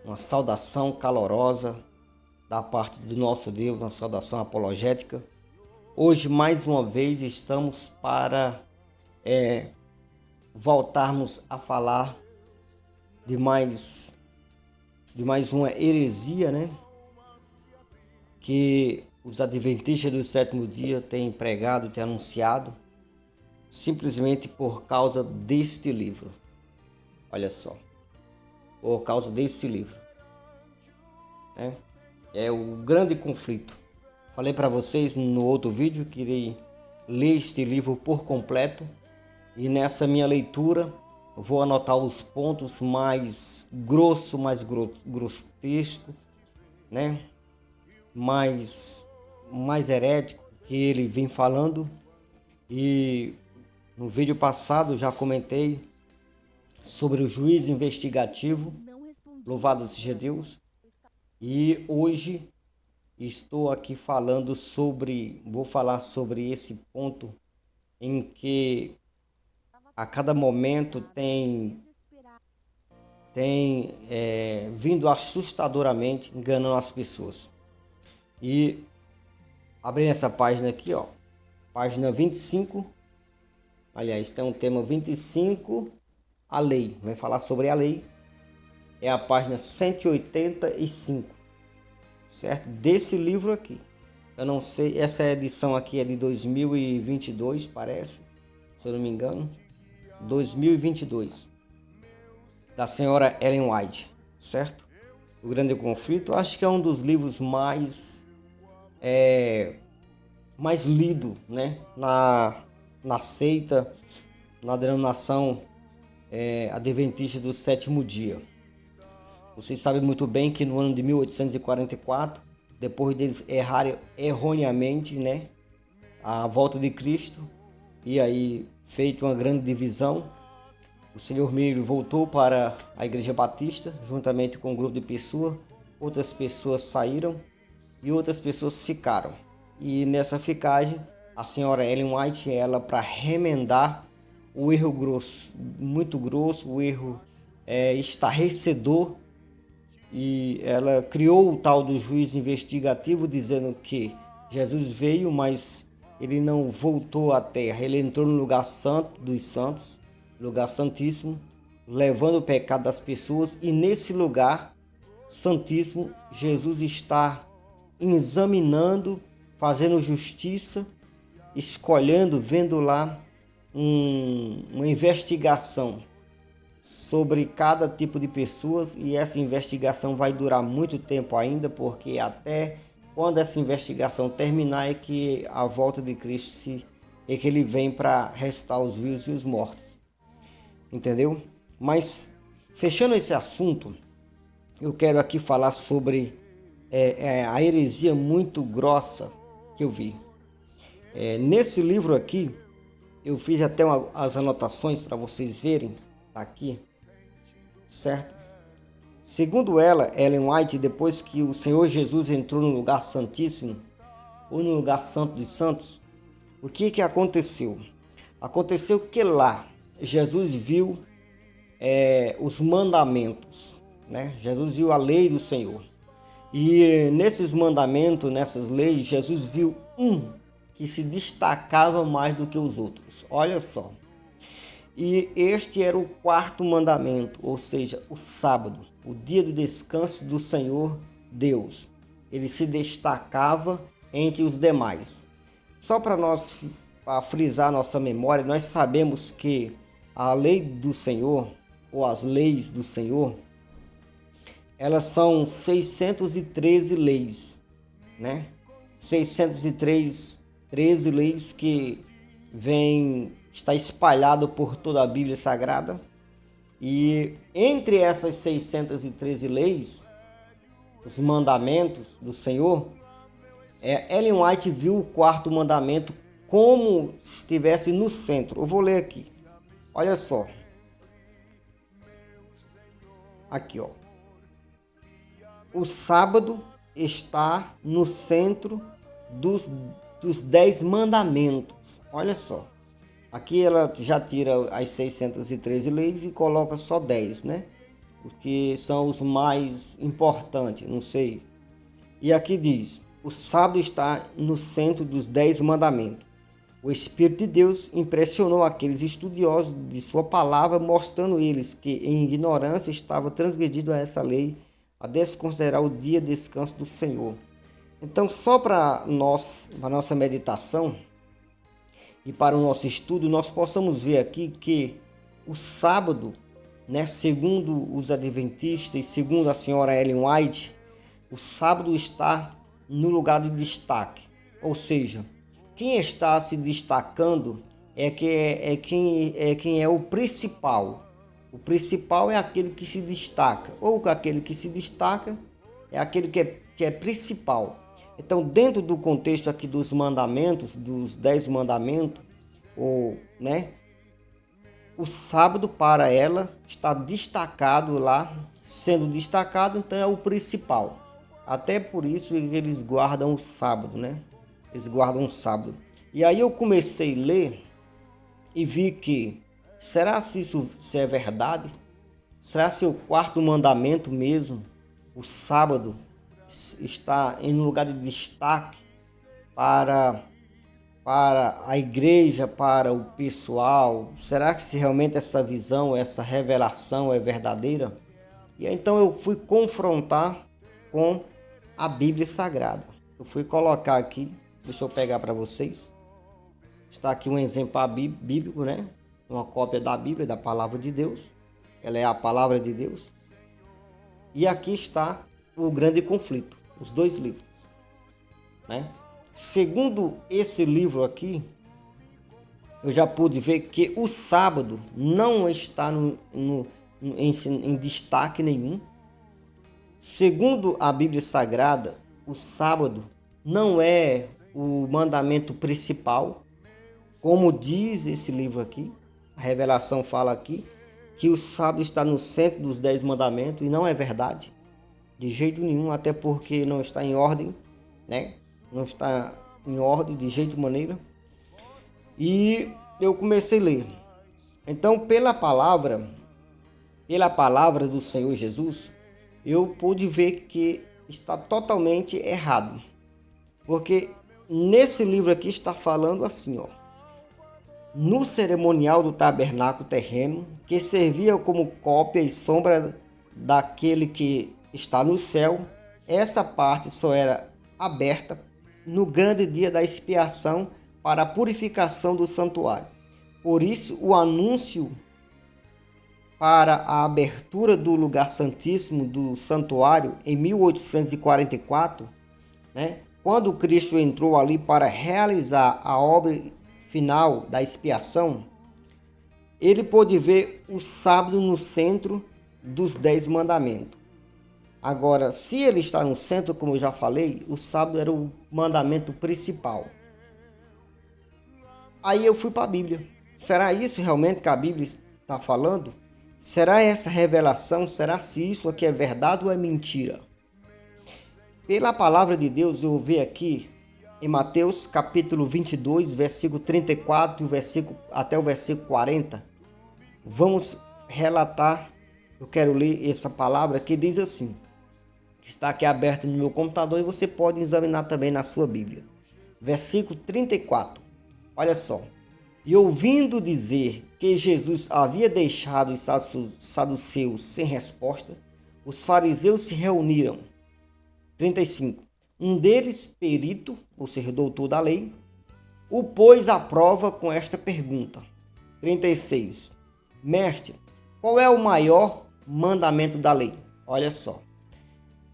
uma saudação calorosa da parte do nosso Deus, uma saudação apologética. Hoje, mais uma vez, estamos para voltarmos a falar de mais uma heresia, né? Que os adventistas do sétimo dia têm pregado, têm anunciado, simplesmente por causa deste livro. Olha só, por causa desse livro, né? É o grande conflito. Falei para vocês no outro vídeo que irei ler este livro por completo, e nessa minha leitura vou anotar os pontos mais grotesco, né? mais herético que ele vem falando. E no vídeo passado já comentei sobre o juiz investigativo, louvado seja Deus. E hoje estou aqui vou falar sobre esse ponto em que a cada momento tem vindo assustadoramente enganando as pessoas. E abrindo essa página aqui, ó, página 25, aliás, tem um tema 25, a lei, vai falar sobre a lei, é a página 185, certo? Desse livro aqui. Eu não sei, essa edição aqui é de 2022, parece, se eu não me engano, 2022, da senhora Ellen White, certo? O Grande Conflito, acho que é um dos livros mais lido, né? Na seita, na denominação adventista do sétimo dia. Vocês sabem muito bem que no ano de 1844, depois deles errarem erroneamente, né, a volta de Cristo, e aí feito uma grande divisão, o Senhor Miller voltou para a Igreja Batista, juntamente com um grupo de pessoas. Outras pessoas saíram e outras pessoas ficaram. E nessa ficagem, a senhora Ellen White, ela, para remendar o erro grosso, muito grosso, o erro estarrecedor, e ela criou o tal do juiz investigativo, dizendo que Jesus veio, mas ele não voltou à terra, ele entrou no lugar santo dos santos, lugar santíssimo, levando o pecado das pessoas, e nesse lugar santíssimo Jesus está examinando, fazendo justiça, escolhendo, vendo lá uma investigação sobre cada tipo de pessoas, e essa investigação vai durar muito tempo ainda, porque até quando essa investigação terminar é que a volta de Cristo é que ele vem para ressuscitar os vivos e os mortos, entendeu? Mas fechando esse assunto, eu quero aqui falar sobre a heresia muito grossa que eu vi. Nesse livro aqui, eu fiz até as anotações para vocês verem, tá aqui, certo? Segundo ela, Ellen White, depois que o Senhor Jesus entrou no lugar santíssimo, ou no lugar santo dos santos, o que aconteceu? Aconteceu que lá, Jesus viu os mandamentos, né? Jesus viu a lei do Senhor. E nesses mandamentos, nessas leis, Jesus viu um que se destacava mais do que os outros. Olha só. E este era o quarto mandamento, ou seja, o sábado, o dia do descanso do Senhor Deus. Ele se destacava entre os demais. Só para nós frisar nossa memória, nós sabemos que a lei do Senhor, ou as leis do Senhor, elas são 613 leis, né? 613 leis que está espalhado por toda a Bíblia Sagrada. E entre essas 613 leis, os mandamentos do Senhor, Ellen White viu o quarto mandamento como se estivesse no centro. Eu vou ler aqui. Olha só. Aqui, ó. O sábado está no centro dos 10 mandamentos. Olha só. Aqui ela já tira as 613 leis e coloca só 10, né? porque são os mais importantes, não sei. E aqui diz: o sábado está no centro dos 10 mandamentos. O Espírito de Deus impressionou aqueles estudiosos de sua palavra, mostrando eles que em ignorância estava transgredido a essa lei, a desconsiderar o dia de descanso do Senhor. Então, só para nossa meditação e para o nosso estudo, nós possamos ver aqui que o sábado, né, segundo os adventistas e segundo a senhora Ellen White, o sábado está no lugar de destaque. Ou seja, quem está se destacando quem é o principal. O principal é aquele que se destaca, ou aquele que se destaca é aquele que é principal. Então, dentro do contexto aqui dos mandamentos, dos 10 mandamentos, o sábado para ela está destacado lá, sendo destacado, então é o principal. Até por isso eles guardam o sábado, né? Eles guardam o sábado. E aí eu comecei a ler e vi que, será se isso é verdade? Será se o quarto mandamento mesmo, o sábado, está em lugar de destaque para a igreja, para o pessoal? Será que se realmente essa visão, essa revelação é verdadeira? E então eu fui confrontar com a Bíblia Sagrada. Eu fui colocar aqui, deixa eu pegar para vocês. Está aqui um exemplar bíblico, né? Uma cópia da Bíblia, da Palavra de Deus. Ela é a Palavra de Deus. E aqui está o grande conflito, os dois livros, né? Segundo esse livro aqui, eu já pude ver que o sábado não está em destaque nenhum. Segundo a Bíblia Sagrada, o sábado não é o mandamento principal, como diz esse livro aqui. A revelação fala aqui que o sábado está no centro dos 10 mandamentos, e não é verdade, de jeito nenhum, até porque não está em ordem, né? Não está em ordem de jeito maneira. E eu comecei a ler. Então, pela palavra do Senhor Jesus, eu pude ver que está totalmente errado. Porque nesse livro aqui está falando assim, ó: no cerimonial do tabernáculo terreno, que servia como cópia e sombra daquele que está no céu, essa parte só era aberta no grande dia da expiação para a purificação do santuário. Por isso, o anúncio para a abertura do lugar santíssimo do santuário em 1844, né, quando Cristo entrou ali para realizar a obra final da expiação, ele pôde ver o sábado no centro dos 10 mandamentos. Agora, se ele está no centro, como eu já falei, o sábado era o mandamento principal. Aí eu fui para a Bíblia. Será isso realmente que a Bíblia está falando? Será essa revelação? Será se isso aqui é verdade ou é mentira? Pela palavra de Deus, eu vi aqui em Mateus capítulo 22, versículo 34 até o versículo 40. Vamos relatar, eu quero ler essa palavra que diz assim, que está aqui aberto no meu computador e você pode examinar também na sua Bíblia. Versículo 34, olha só. E ouvindo dizer que Jesus havia deixado os saduceus sem resposta, os fariseus se reuniram. 35. Um deles, perito, ou seja, doutor da lei, o pôs à prova com esta pergunta. 36. Mestre, qual é o maior mandamento da lei? Olha só.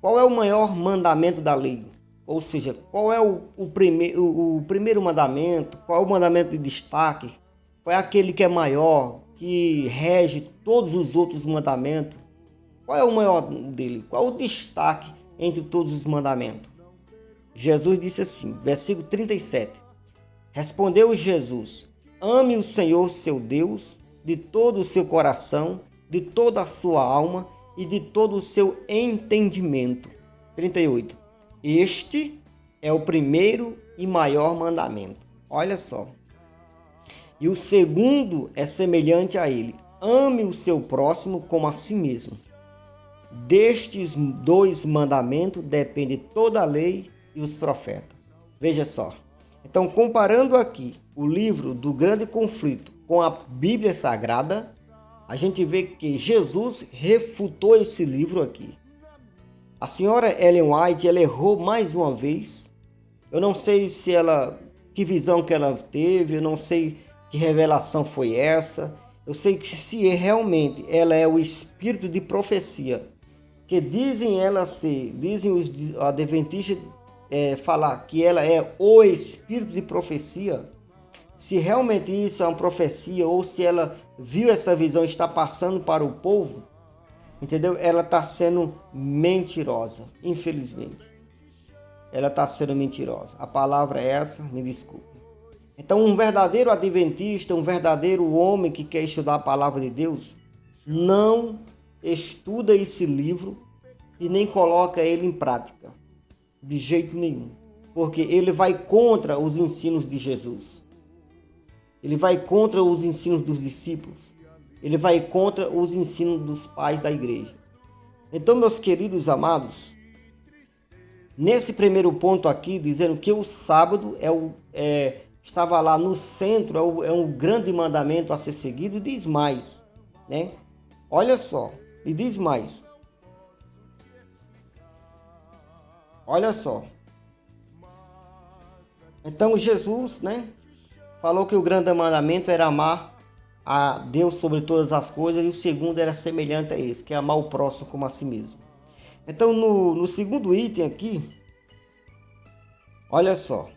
Qual é o maior mandamento da lei? Ou seja, qual é o primeiro mandamento? Qual é o mandamento de destaque? Qual é aquele que é maior, que rege todos os outros mandamentos? Qual é o maior dele? Qual é o destaque entre todos os mandamentos? Jesus disse assim, versículo 37. Respondeu Jesus: ame o Senhor seu Deus de todo o seu coração, de toda a sua alma e de todo o seu entendimento. 38. Este é o primeiro e maior mandamento. Olha só. E o segundo é semelhante a ele: ame o seu próximo como a si mesmo. Destes dois mandamentos depende toda a lei e os profetas. Veja só. Então, comparando aqui o livro do Grande Conflito com a Bíblia Sagrada, a gente vê que Jesus refutou esse livro aqui. A senhora Ellen White, ela errou mais uma vez. Eu não sei que visão que ela teve, eu não sei que revelação foi essa. Eu sei que se realmente ela é o espírito de profecia, que dizem os adventistas falar que ela é o espírito de profecia, se realmente isso é uma profecia ou se ela viu essa visão e está passando para o povo, entendeu? Ela está sendo mentirosa, infelizmente. Ela está sendo mentirosa. A palavra é essa, me desculpe. Então, um verdadeiro adventista, um verdadeiro homem que quer estudar a palavra de Deus, não estuda esse livro e nem coloca ele em prática, de jeito nenhum, porque ele vai contra os ensinos de Jesus. Ele vai contra os ensinos dos discípulos. Ele vai contra os ensinos dos pais da igreja. Então, meus queridos amados, nesse primeiro ponto aqui, dizendo que o sábado estava lá no centro, é um grande mandamento a ser seguido, diz mais, né? Olha só, e diz mais. Olha só. Então Jesus, né, falou que o grande mandamento era amar a Deus sobre todas as coisas, e o segundo era semelhante a esse, que é amar o próximo como a si mesmo. Então, no segundo item aqui, olha só,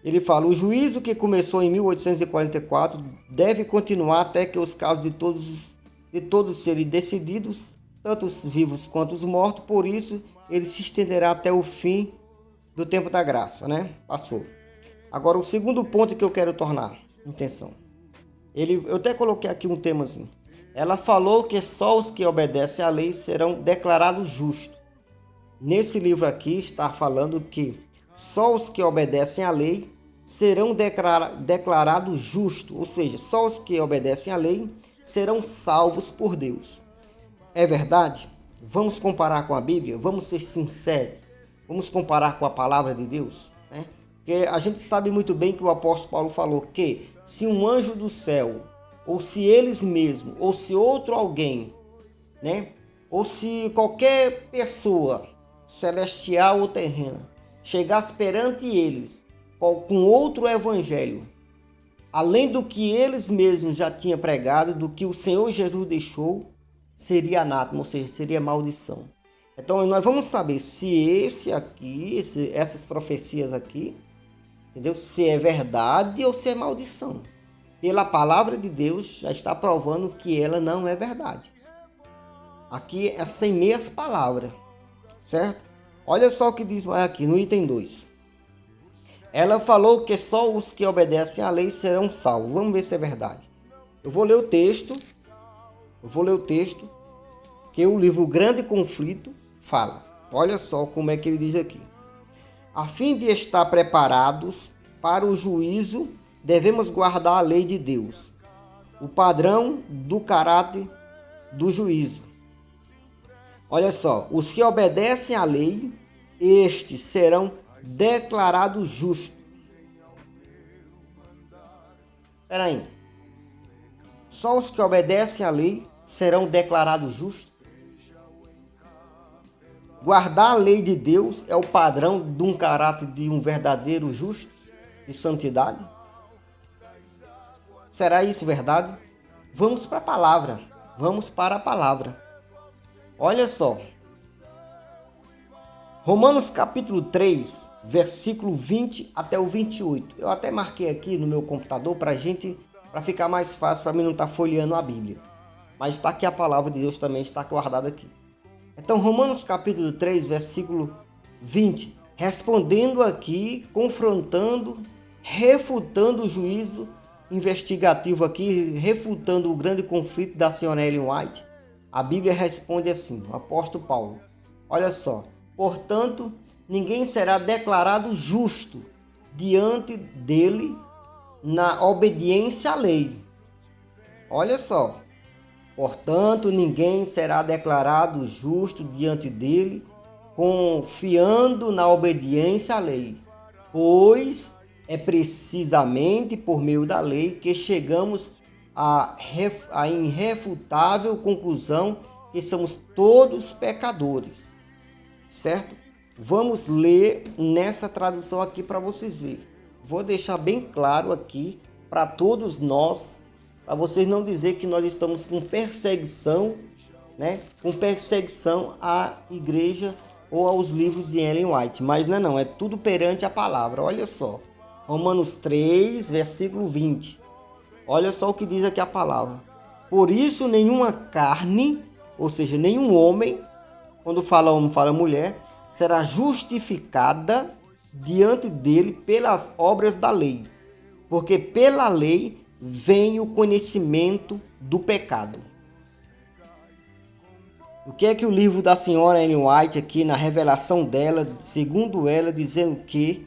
ele fala: o juízo que começou em 1844 deve continuar até que os casos de todos serem decididos, tanto os vivos quanto os mortos. Por isso, ele se estenderá até o fim do tempo da graça, né? Passou. Agora, o segundo ponto que eu quero tornar atenção. Eu até coloquei aqui um temazinho. Ela falou que só os que obedecem à lei serão declarados justos. Nesse livro aqui está falando que só os que obedecem à lei serão declarados justos. Ou seja, só os que obedecem à lei serão salvos por Deus. É verdade? Vamos comparar com a Bíblia? Vamos ser sinceros? Vamos comparar com a palavra de Deus? Né? Porque a gente sabe muito bem que o apóstolo Paulo falou que se um anjo do céu, ou se eles mesmos, ou se outro alguém, né? Ou se qualquer pessoa, celestial ou terrena, chegasse perante eles com outro evangelho, além do que eles mesmos já tinham pregado, do que o Senhor Jesus deixou, seria anátema, ou seja, seria maldição. Então nós vamos saber se essas profecias aqui, entendeu? Se é verdade ou se é maldição. Pela palavra de Deus já está provando que ela não é verdade. Aqui é sem meias palavras, certo? Olha só o que diz mais aqui no item 2. Ela falou que só os que obedecem à lei serão salvos. Vamos ver se é verdade. Eu vou ler o texto que o livro Grande Conflito fala. Olha só como é que ele diz aqui. A fim de estar preparados para o juízo, devemos guardar a lei de Deus, o padrão do caráter do juízo. Olha só, os que obedecem à lei, estes serão declarados justos. Espera aí. Só os que obedecem à lei serão declarados justos? Guardar a lei de Deus é o padrão de um caráter de um verdadeiro justo, de santidade? Será isso verdade? Vamos para a palavra. Vamos para a palavra. Olha só. Romanos capítulo 3, versículo 20 até o 28. Eu até marquei aqui no meu computador para ficar mais fácil, para mim não estar folheando a Bíblia. Mas está aqui a palavra de Deus também, está guardada aqui. Então, Romanos capítulo 3, versículo 20. Respondendo aqui, confrontando, refutando o juízo investigativo aqui, refutando o grande conflito da senhora Ellen White, a Bíblia responde assim, o apóstolo Paulo. Olha só. Portanto, ninguém será declarado justo diante dele na obediência à lei. Olha só. Portanto, ninguém será declarado justo diante dele, confiando na obediência à lei, pois é precisamente por meio da lei que chegamos à irrefutável conclusão que somos todos pecadores, certo? Vamos ler nessa tradução aqui para vocês verem. Vou deixar bem claro aqui para todos nós, para vocês não dizer que nós estamos com perseguição, né? Com perseguição à igreja ou aos livros de Ellen White. Mas não, é tudo perante a palavra. Olha só, Romanos 3, versículo 20. Olha só o que diz aqui a palavra. Por isso nenhuma carne, ou seja, nenhum homem, quando fala homem, fala mulher, será justificada diante dele pelas obras da lei, porque pela lei vem o conhecimento do pecado. O que é que o livro da senhora Ellen White aqui na revelação dela, segundo ela, dizendo que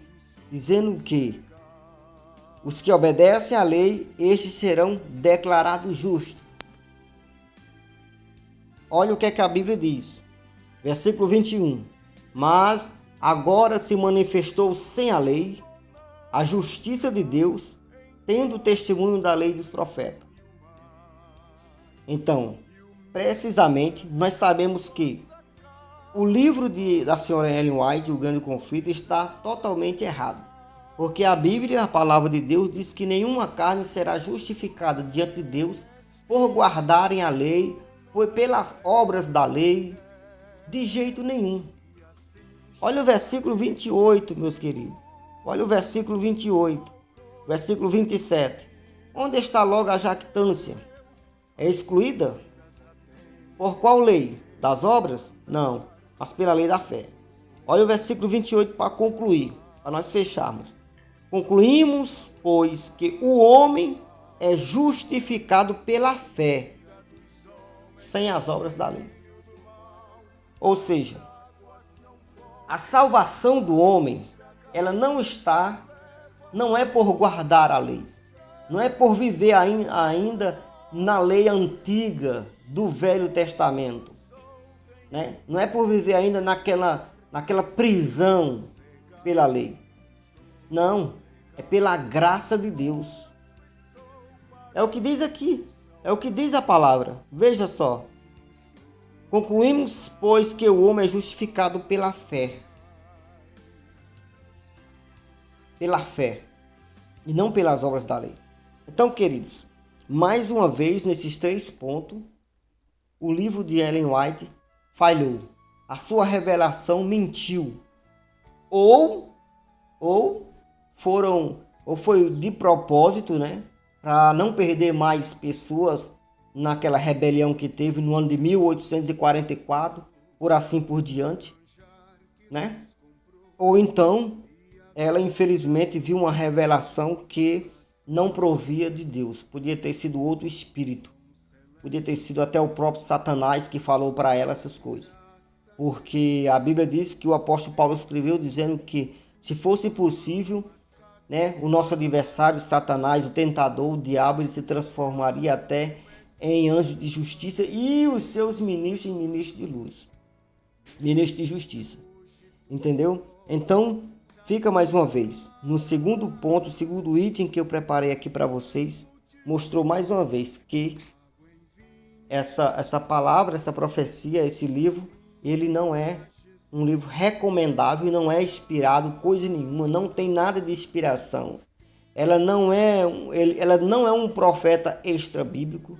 os que obedecem à lei, estes serão declarados justos. Olha o que é que a Bíblia diz. Versículo 21. Mas agora se manifestou sem a lei a justiça de Deus, tendo o testemunho da lei dos profetas. Então, precisamente, nós sabemos que o livro da senhora Ellen White, O Grande Conflito, está totalmente errado. Porque a Bíblia, a palavra de Deus, diz que nenhuma carne será justificada diante de Deus por guardarem a lei, por pelas obras da lei, de jeito nenhum. Olha o versículo 28, meus queridos. Olha o versículo 28, versículo 27. Onde está logo a jactância? É excluída? Por qual lei? Das obras? Não, mas pela lei da fé. Olha o versículo 28 para concluir, para nós fecharmos. Concluímos, pois, que o homem é justificado pela fé, sem as obras da lei. Ou seja, a salvação do homem, ela não é por guardar a lei, não é por viver ainda na lei antiga do Velho Testamento, né? Não é por viver ainda naquela prisão pela lei. Não, é pela graça de Deus. É o que diz aqui, é o que diz a palavra. Veja só. Concluímos, pois, que o homem é justificado pela fé. Pela fé. E não pelas obras da lei. Então, queridos, mais uma vez, nesses 3 pontos, o livro de Ellen White falhou. A sua revelação mentiu. Ou foi de propósito, né? Para não perder mais pessoas naquela rebelião que teve no ano de 1844, por assim por diante, né? Ou então, ela infelizmente viu uma revelação que não provia de Deus. Podia ter sido outro espírito. Podia ter sido até o próprio Satanás que falou para ela essas coisas. Porque a Bíblia diz que o apóstolo Paulo escreveu dizendo que se fosse possível, né, o nosso adversário, Satanás, o tentador, o diabo, ele se transformaria até em anjo de justiça e os seus ministros em ministros de luz. Ministro de justiça. Entendeu? Então, fica mais uma vez. No segundo ponto, o segundo item que eu preparei aqui para vocês, mostrou mais uma vez que essa palavra, essa profecia, esse livro, ele não é um livro recomendável, não é inspirado, coisa nenhuma, não tem nada de inspiração. Ela não é um profeta extra-bíblico,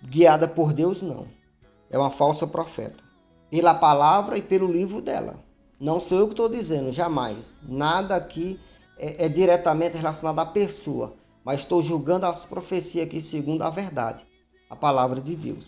guiada por Deus, não. É uma falsa profeta. Pela palavra e pelo livro dela. Não sou eu que estou dizendo, jamais. Nada aqui é diretamente relacionado à pessoa, mas estou julgando as profecias aqui segundo a verdade, a palavra de Deus.